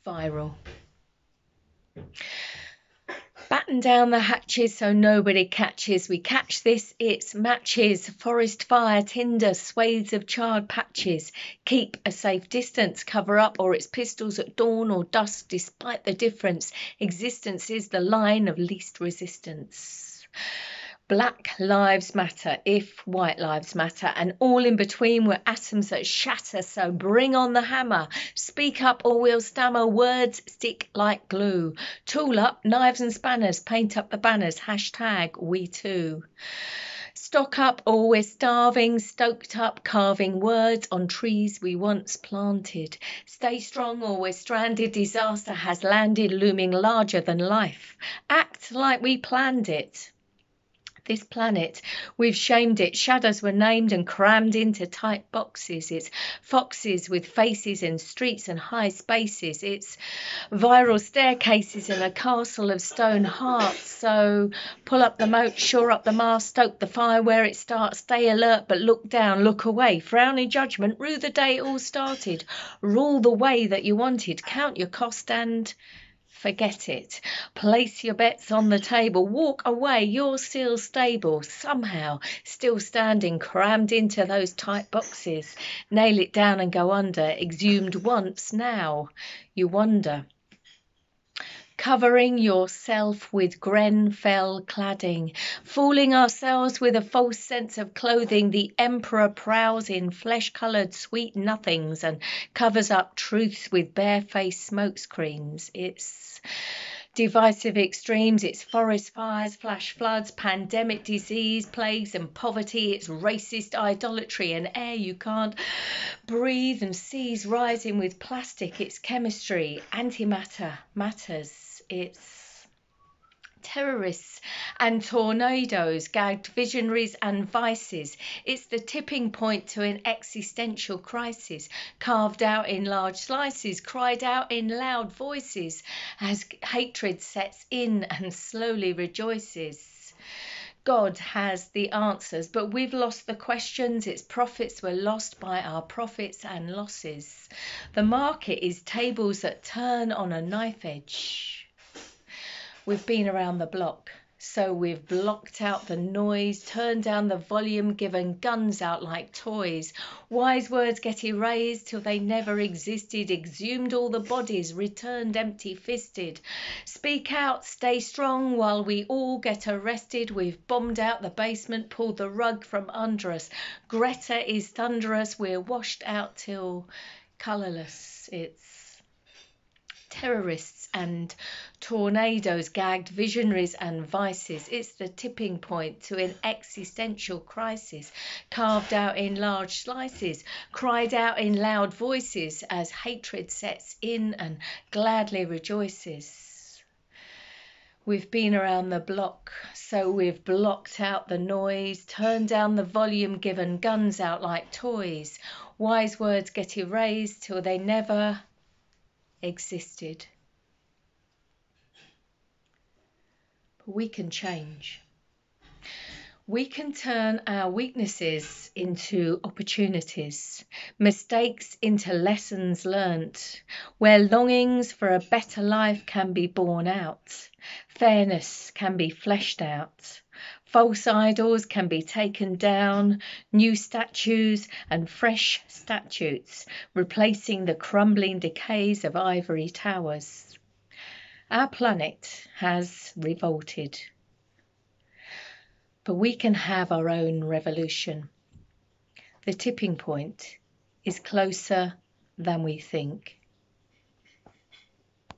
Viral. Batten down the hatches so nobody catches. We catch this, it's matches. Forest fire, tinder, swathes of charred patches. Keep a safe distance, cover up, or it's pistols at dawn or dusk. Despite the difference, existence is the line of least resistance. Black lives matter if white lives matter, and all in between we're atoms that shatter. So bring on the hammer, speak up or we'll stammer. Words stick like glue. Tool up, knives and spanners, paint up the banners. Hashtag we too. Stock up or we're starving, stoked up, carving words on trees we once planted. Stay strong or we're stranded, disaster has landed, looming larger than life. Act like we planned it. This planet, we've shamed it. Shadows were named and crammed into tight boxes. It's foxes with faces in streets and high spaces. It's viral staircases in a castle of stone hearts. So pull up the moat, shore up the mast, stoke the fire where it starts. Stay alert, but look down, look away. Frown in judgment, rue the day it all started. Rule the way that you wanted. Count your cost and forget it. Place your bets on the table. Walk away, you're still stable. Somehow, still standing, crammed into those tight boxes. Nail it down and go under. Exhumed once, now you wonder. Covering yourself with Grenfell cladding, fooling ourselves with a false sense of clothing. The emperor prowls in flesh-coloured sweet nothings and covers up truths with barefaced smokescreens. It's divisive extremes, it's forest fires, flash floods, pandemic disease, plagues and poverty. It's racist idolatry and air you can't breathe and seas rising with plastic. It's chemistry, antimatter matters. It's terrorists and tornadoes, gagged visionaries and vices. It's the tipping point to an existential crisis, carved out in large slices, cried out in loud voices as hatred sets in and slowly rejoices. God has the answers, but we've lost the questions. Its profits were lost by our profits and losses. The market is tables that turn on a knife edge. We've been around the block, so we've blocked out the noise, turned down the volume, given guns out like toys. Wise words get erased till they never existed, exhumed all the bodies, returned empty-fisted. Speak out, stay strong while we all get arrested. We've bombed out the basement, pulled the rug from under us. Greta is thunderous, we're washed out till colourless. It's terrorists and tornadoes, gagged visionaries and vices. It's the tipping point to an existential crisis, carved out in large slices, cried out in loud voices as hatred sets in and gladly rejoices. We've been around the block, so we've blocked out the noise, turned down the volume, given guns out like toys. Wise words get erased till they never existed. But we can change. We can turn our weaknesses into opportunities, mistakes into lessons learnt, where longings for a better life can be borne out, fairness can be fleshed out, false idols can be taken down, new statues and fresh statutes, replacing the crumbling decays of ivory towers. Our planet has revolted, but we can have our own revolution. The tipping point is closer than we think.